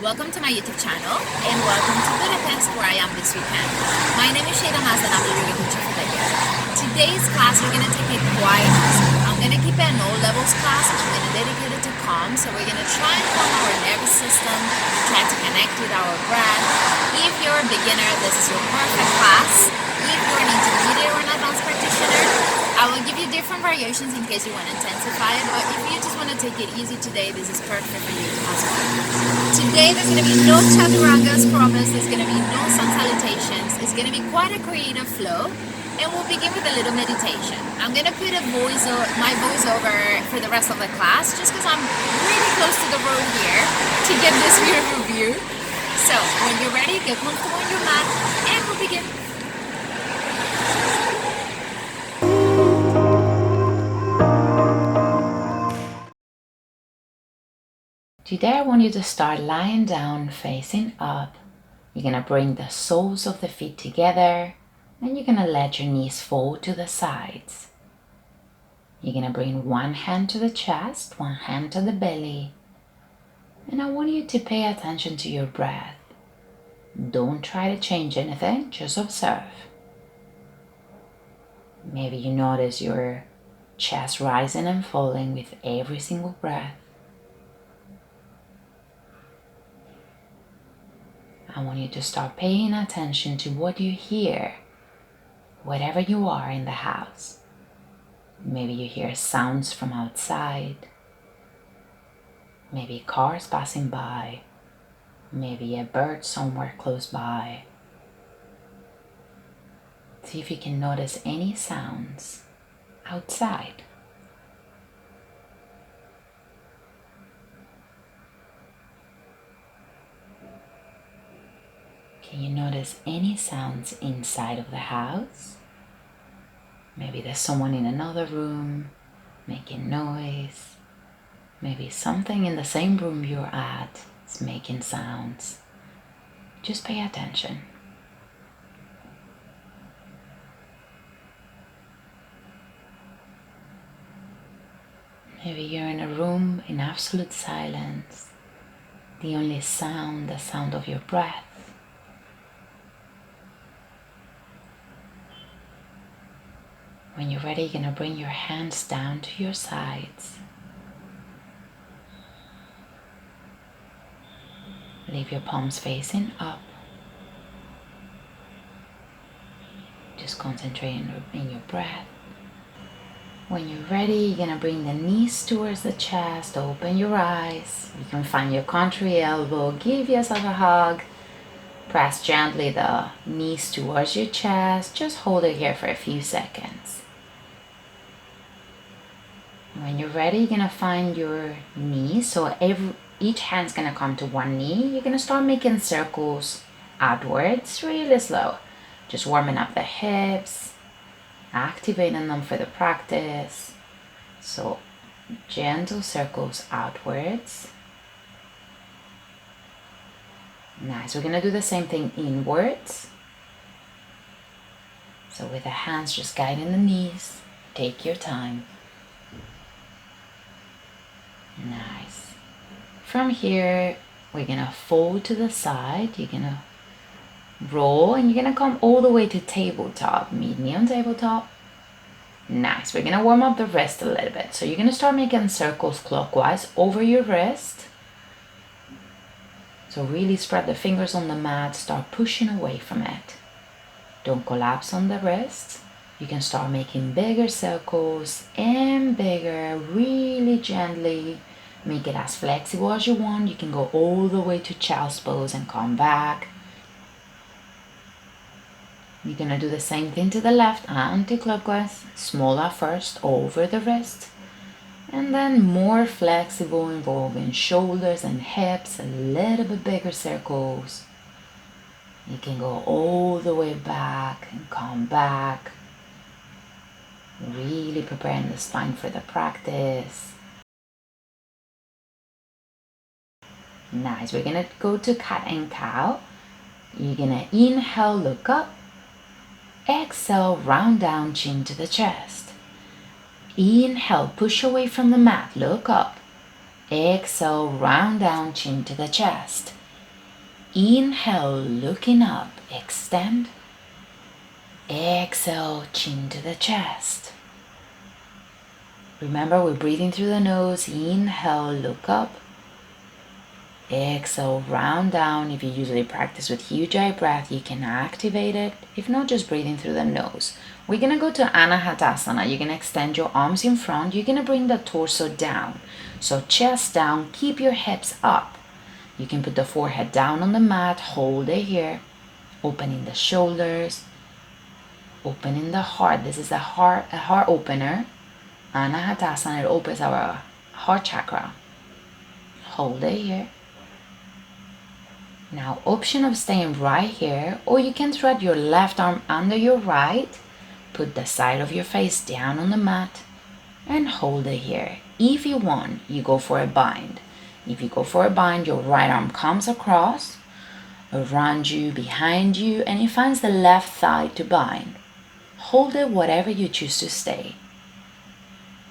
Welcome to my YouTube channel and welcome to Budapest where I am this weekend. My name is Shayla Mas and I'm the yoga teacher for the year. Today's class we're going to take it quite easy. I'm going to keep it an all levels class. I'm going to dedicate it to calm. So we're going to try and calm our nervous system, try to connect with our breath. If you're a beginner, this is your perfect class. If you're an intermediate or an advanced practitioner, I will give you different variations in case you want to intensify it, but if you just want to take it easy today, this is perfect for you as well. Today there's going to be no chaturangas, promise, there's going to be no sun salutations, it's going to be quite a creative flow, and we'll begin with a little meditation. I'm going to put my voice over for the rest of the class, just because I'm really close to the road here to get this beautiful view. So when you're ready, get comfortable on your mat, and we'll begin. Today I want you to start lying down facing up. You're going to bring the soles of the feet together and you're going to let your knees fall to the sides. You're going to bring one hand to the chest, one hand to the belly. And I want you to pay attention to your breath. Don't try to change anything, just observe. Maybe you notice your chest rising and falling with every single breath. I want you to start paying attention to what you hear, wherever you are in the house. Maybe you hear sounds from outside, maybe cars passing by, maybe a bird somewhere close by. See if you can notice any sounds outside. Can you notice any sounds inside of the house? Maybe there's someone in another room making noise. Maybe something in the same room you're at is making sounds. Just pay attention. Maybe you're in a room in absolute silence. The only sound, the sound of your breath. When you're ready, you're going to bring your hands down to your sides. Leave your palms facing up. Just concentrate in your breath. When you're ready, you're going to bring the knees towards the chest, open your eyes. You can find your contrary elbow, give yourself a hug. Press gently the knees towards your chest. Just hold it here for a few seconds. When you're ready, you're going to find your knees. So each hand's going to come to one knee. You're going to start making circles outwards, really slow. Just warming up the hips, activating them for the practice. So gentle circles outwards. Nice. We're going to do the same thing inwards. So with the hands just guiding the knees, take your time. Nice. From here, we're going to fold to the side. You're going to roll and you're going to come all the way to tabletop. Meet me on tabletop. Nice. We're going to warm up the wrist a little bit. So you're going to start making circles clockwise over your wrist. So really spread the fingers on the mat. Start pushing away from it. Don't collapse on the wrist. You can start making bigger circles and bigger, really gently. Make it as flexible as you want. You can go all the way to child's pose and come back. You're going to do the same thing to the left, anti-clockwise. Smaller first, over the wrist. And then more flexible, involving shoulders and hips, a little bit bigger circles. You can go all the way back and come back. Really preparing the spine for the practice. Nice. We're going to go to cat and cow. You're going to inhale, look up. Exhale, round down, chin to the chest. Inhale, push away from the mat, look up. Exhale, round down, chin to the chest. Inhale, looking up, extend. Exhale, chin to the chest. Remember, we're breathing through the nose. Inhale, look up. Exhale, round down. If you usually practice with huge eye breath, you can activate it. If not, just breathing through the nose. We're going to go to Anahatasana. You're going to extend your arms in front. You're going to bring the torso down. So chest down, keep your hips up. You can put the forehead down on the mat, hold it here, opening the shoulders, opening the heart. This is a heart opener. Anahatasana, it opens our heart chakra. Hold it here. Now, option of staying right here, or you can thread your left arm under your right, put the side of your face down on the mat, and hold it here. If you want, you go for a bind. If you go for a bind, your right arm comes across, around you, behind you, and it finds the left thigh to bind. Hold it whatever you choose to stay.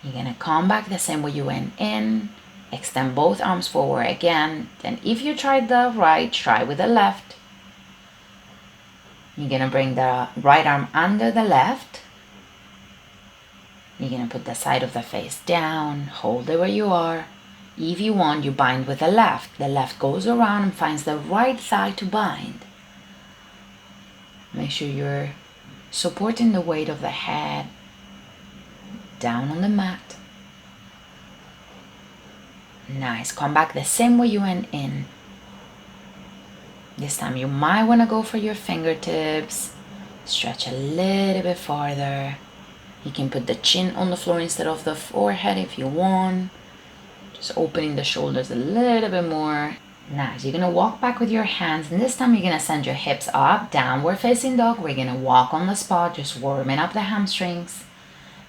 You're going to come back the same way you went in. Extend both arms forward again. Then if you tried the right, try with the left. You're going to bring the right arm under the left. You're going to put the side of the face down. Hold it where you are. If you want, you bind with the left. The left goes around and finds the right thigh to bind. Make sure you're supporting the weight of the head down on the mat. Nice. Come back the same way you went in. This time you might want to go for your fingertips. Stretch a little bit farther. You can put the chin on the floor instead of the forehead if you want. Just opening the shoulders a little bit more. Nice. You're going to walk back with your hands, and this time you're going to send your hips up, downward facing dog. We're going to walk on the spot, just warming up the hamstrings.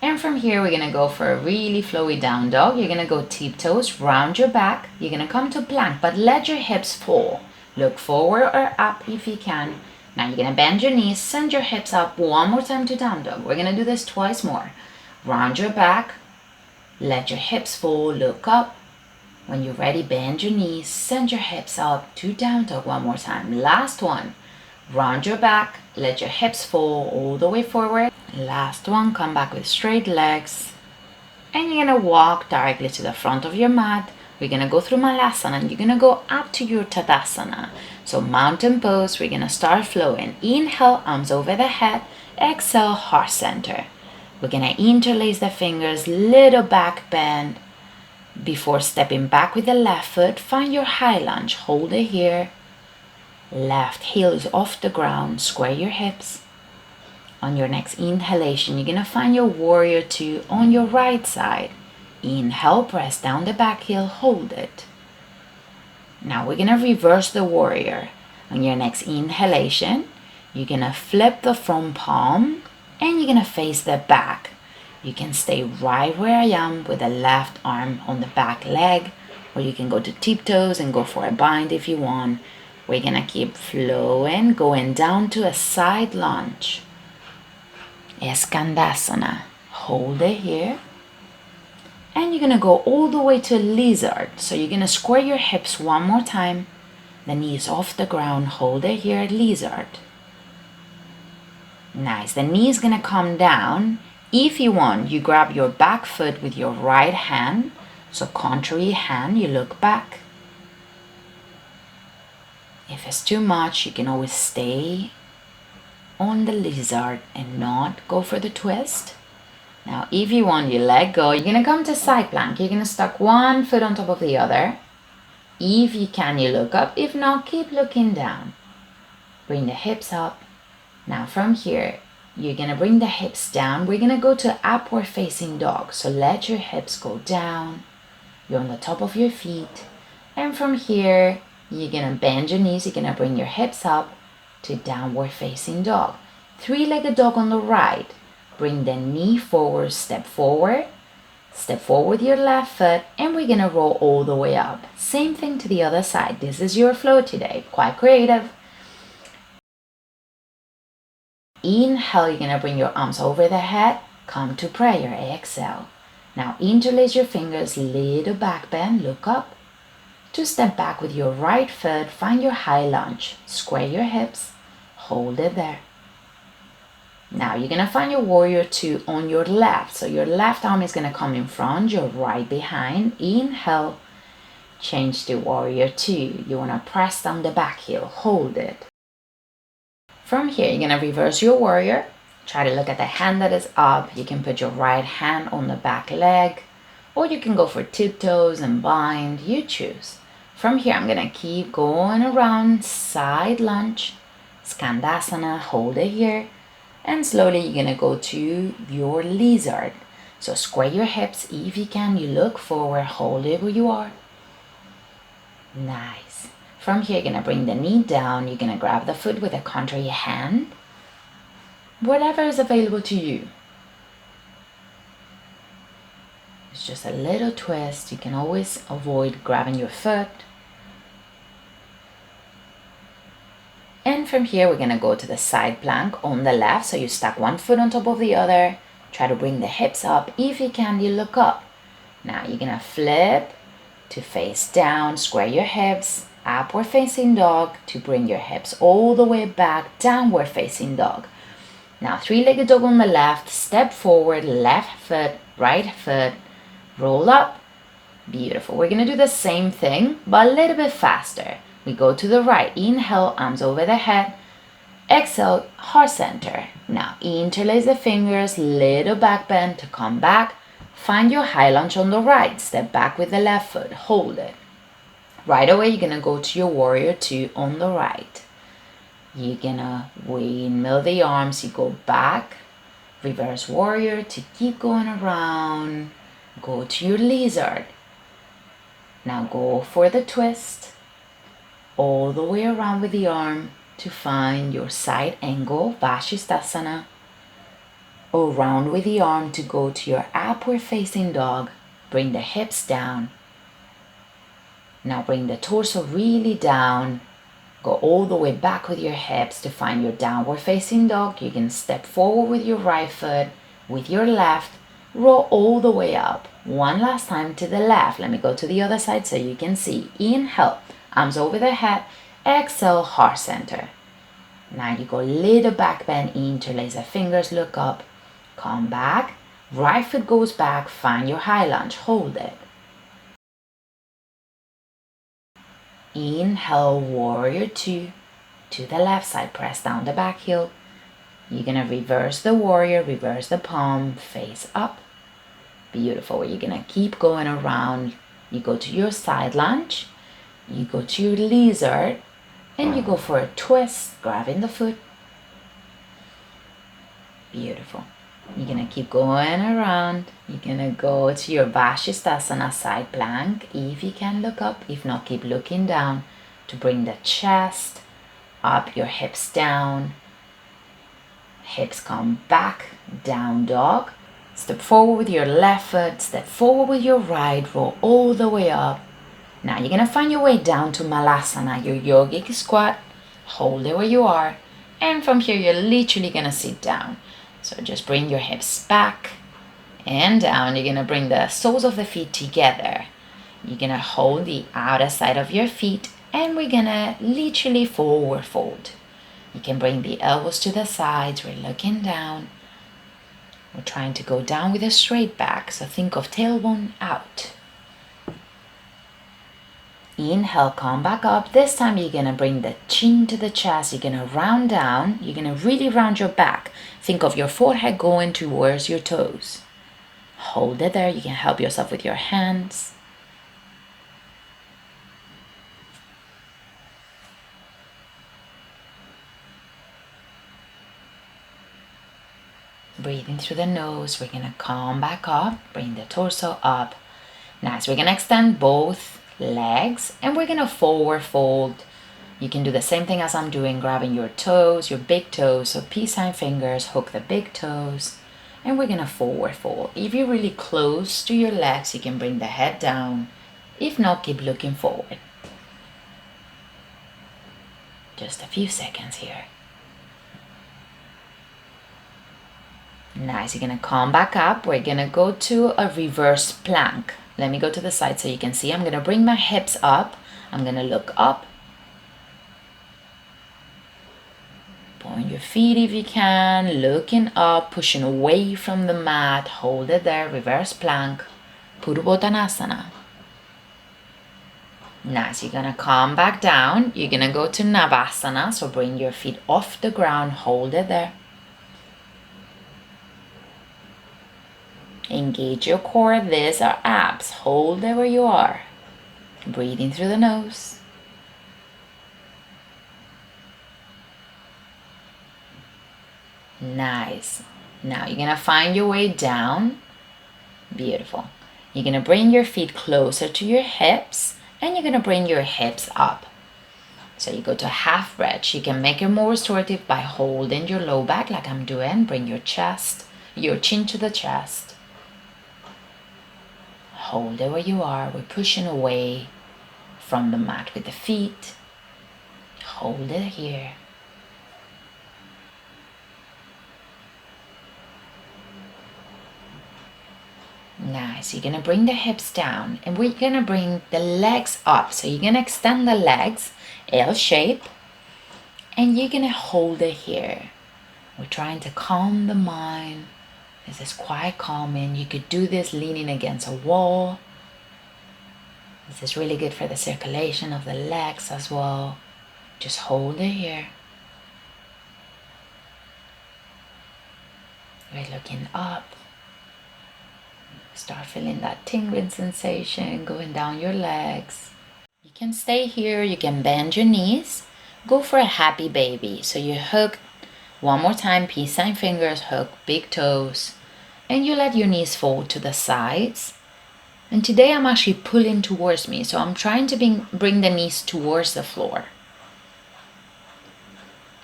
And from here, we're going to go for a really flowy down dog. You're going to go tiptoes, round your back. You're going to come to plank, but let your hips fall. Look forward or up if you can. Now you're going to bend your knees, send your hips up one more time to down dog. We're going to do this twice more. Round your back, let your hips fall, look up. When you're ready, bend your knees, send your hips up to down dog one more time. Last one. Round your back, let your hips fall all the way forward. Last one, come back with straight legs. And you're going to walk directly to the front of your mat. We're going to go through Malasana and you're going to go up to your Tadasana. So mountain pose, we're going to start flowing. Inhale, arms over the head. Exhale, heart center. We're going to interlace the fingers, little back bend. Before stepping back with the left foot, find your high lunge. Hold it here. Left heel is off the ground. Square your hips. On your next inhalation, you're going to find your warrior two on your right side. Inhale, press down the back heel, hold it. Now we're going to reverse the warrior. On your next inhalation, you're going to flip the front palm and you're going to face the back. You can stay right where I am with the left arm on the back leg, or you can go to tiptoes and go for a bind if you want. We're going to keep flowing, going down to a side lunge. Skandasana. Hold it here. And you're going to go all the way to lizard. So you're going to square your hips one more time. The knees off the ground. Hold it here, lizard. Nice. The knee is going to come down. If you want, you grab your back foot with your right hand. So contrary hand, you look back. If it's too much, you can always stay on the lizard and not go for the twist. Now, if you want, you let go. You're going to come to side plank. You're going to stack one foot on top of the other. If you can, you look up. If not, keep looking down. Bring the hips up. Now, from here, you're going to bring the hips down. We're going to go to upward facing dog. So let your hips go down. You're on the top of your feet. And from here, you're going to bend your knees. You're going to bring your hips up to downward facing dog. Three-legged dog on the right. Bring the knee forward, step forward with your left foot, and we're gonna roll all the way up. Same thing to the other side. This is your flow today, quite creative. Inhale, you're gonna bring your arms over the head, come to prayer, exhale. Now interlace your fingers, little back bend, look up. To step back with your right foot, find your high lunge. Square your hips, hold it there. Now you're gonna find your warrior two on your left. So your left arm is gonna come in front, your right behind. Inhale, change to warrior two. You wanna press down the back heel, hold it. From here, you're gonna reverse your warrior. Try to look at the hand that is up. You can put your right hand on the back leg, or you can go for tiptoes and bind, you choose. From here, I'm gonna keep going around, side lunge, skandasana, hold it here. And slowly you're gonna go to your lizard. So square your hips if you can. You look forward, hold it where you are. Nice. From here, you're gonna bring the knee down. You're gonna grab the foot with a contrary hand. Whatever is available to you. It's just a little twist. You can always avoid grabbing your foot. And from here, we're gonna go to the side plank on the left. So you stack one foot on top of the other. Try to bring the hips up. If you can, you look up. Now you're gonna flip to face down, square your hips, upward facing dog to bring your hips all the way back, downward facing dog. Now three-legged dog on the left, step forward, left foot, right foot, roll up. Beautiful. We're gonna do the same thing, but a little bit faster. We go to the right. Inhale, arms over the head. Exhale, heart center. Now interlace the fingers, little back bend to come back. Find your high lunge on the right. Step back with the left foot. Hold it. Right away, you're gonna go to your warrior two on the right. You're gonna windmill the arms. You go back, reverse warrior to keep going around. Go to your lizard. Now go for the twist. All the way around with the arm to find your side angle, Vashisthasana. Or round with the arm to go to your upward facing dog. Bring the hips down. Now bring the torso really down. Go all the way back with your hips to find your downward facing dog. You can step forward with your right foot, with your left, roll all the way up. One last time to the left. Let me go to the other side so you can see. Inhale. Arms over the head, exhale, heart center. Now you go little back bend, interlace the fingers, look up, come back, right foot goes back, find your high lunge, hold it. Inhale, warrior two, to the left side, press down the back heel. You're gonna reverse the warrior, reverse the palm, face up. Beautiful, you're gonna keep going around. You go to your side lunge. You go to your lizard and you go for a twist, grabbing the foot. Beautiful. You're gonna keep going around. You're gonna go to your Vashisthasana side plank. If you can, look up. If not, keep looking down to bring the chest up, your hips down. Hips come back, down dog. Step forward with your left foot, step forward with your right, roll all the way up. Now you're gonna find your way down to Malasana, your yogic squat. Hold it where you are. And from here, you're literally gonna sit down. So just bring your hips back and down. You're gonna bring the soles of the feet together. You're gonna hold the outer side of your feet and we're gonna literally forward fold. You can bring the elbows to the sides. We're looking down. We're trying to go down with a straight back. So think of tailbone out. Inhale, come back up. This time you're gonna bring the chin to the chest. You're gonna round down. You're gonna really round your back. Think of your forehead going towards your toes. Hold it there. You can help yourself with your hands. Breathing through the nose. We're gonna come back up. Bring the torso up. Nice. We're gonna extend both legs and we're gonna forward fold. You can do the same thing as I'm doing, grabbing your toes, your big toes, so peace sign fingers, hook the big toes, and we're gonna forward fold. If you're really close to your legs, you can bring the head down. If not, keep looking forward. Just a few seconds here. Nice. You're gonna come back up. We're gonna go to a reverse plank. Let me go to the side so you can see. I'm gonna bring my hips up. I'm gonna look up. Point your feet if you can, looking up, pushing away from the mat. Hold it there, reverse plank, Purvottanasana. Nice, you're gonna come back down. You're gonna go to Navasana, so bring your feet off the ground, hold it there. Engage your core, these are abs. Hold it where you are. Breathing through the nose. Nice. Now you're gonna find your way down. Beautiful. You're gonna bring your feet closer to your hips and you're gonna bring your hips up. So you go to half bridge. You can make it more restorative by holding your low back like I'm doing. Bring your chest, your chin to the chest. Hold it where you are. We're pushing away from the mat with the feet. Hold it here. Nice. You're gonna bring the hips down and we're gonna bring the legs up. So you're gonna extend the legs, L shape, and you're gonna hold it here. We're trying to calm the mind. This is quite calming. You could do this leaning against a wall. This is really good for the circulation of the legs as well. Just hold it here. We're looking up. Start feeling that tingling sensation going down your legs. You can stay here, you can bend your knees. Go for a happy baby. So you hook one more time, peace sign fingers, hook big toes. And you let your knees fold to the sides. And today I'm actually pulling towards me. So I'm trying to bring the knees towards the floor.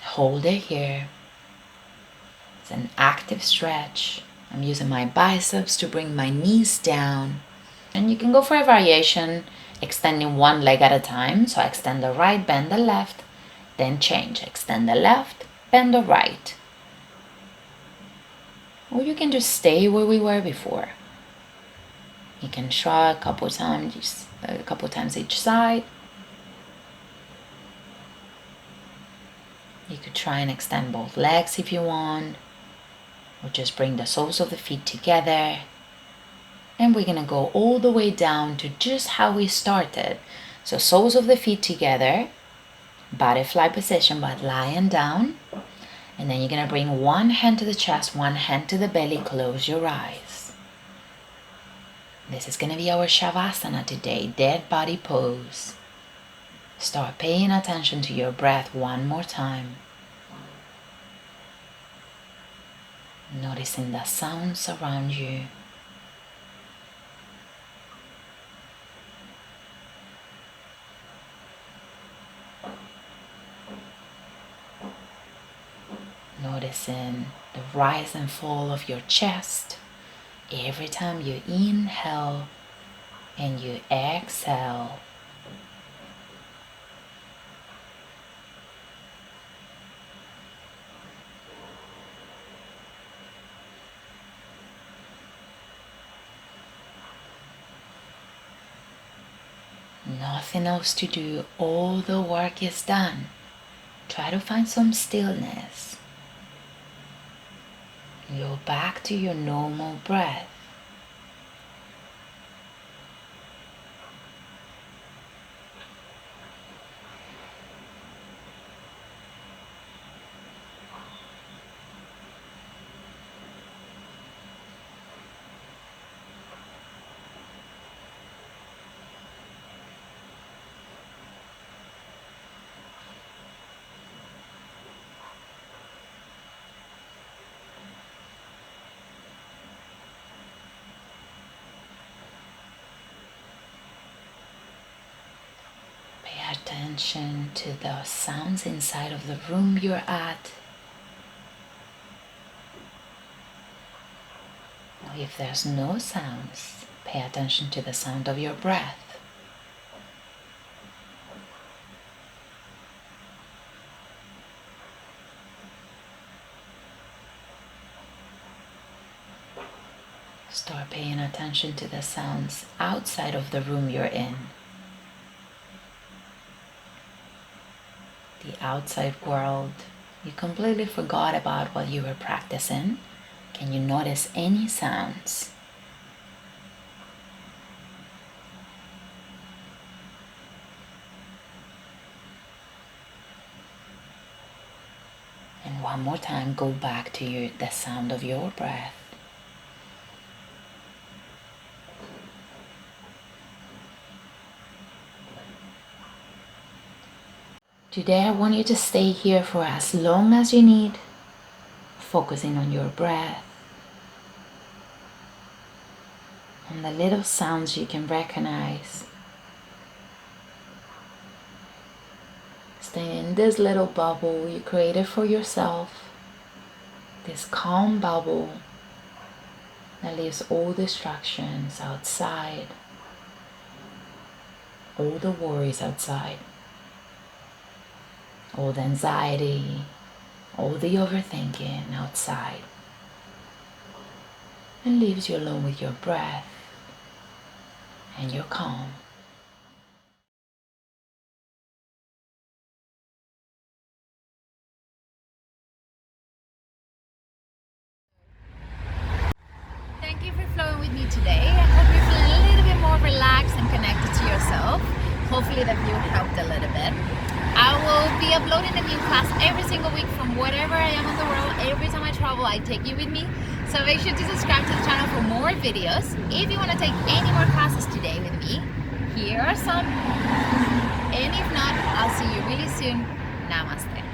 Hold it here. It's an active stretch. I'm using my biceps to bring my knees down. And you can go for a variation, extending one leg at a time. So I extend the right, bend the left, then change. Extend the left, bend the right. Or you can just stay where we were before. You can shrug a couple times each side. You could try and extend both legs if you want. Or just bring the soles of the feet together. And we're going to go all the way down to just how we started. So soles of the feet together. Butterfly position, but lying down. And then you're going to bring one hand to the chest, one hand to the belly. Close your eyes. This is going to be our Shavasana today, dead body pose. Start paying attention to your breath one more time. Noticing the sounds around you. Noticing the rise and fall of your chest every time you inhale and you exhale. Nothing else to do, all the work is done. Try to find some stillness. Go back to your normal breath. Pay attention to the sounds inside of the room you're at. If there's no sounds, pay attention to the sound of your breath. Start paying attention to the sounds outside of the room you're in. the outside world. You completely forgot about what you were practicing. Can you notice any sounds? And one more time, go back to the sound of your breath. Today I want you to stay here for as long as you need, focusing on your breath, on the little sounds you can recognize. Stay in this little bubble you created for yourself, this calm bubble that leaves all distractions outside, all the worries outside, all the anxiety, all the overthinking outside, and leaves you alone with your breath and your calm. Thank you for flowing with me today. I hope you're feeling a little bit more relaxed and connected to yourself. Hopefully the view helped a little bit. I will be uploading a new class every single week from wherever I am in the world. Every time I travel, I take you with me. So make sure to subscribe to the channel for more videos. If you want to take any more classes today with me, here are some. And if not, I'll see you really soon. Namaste.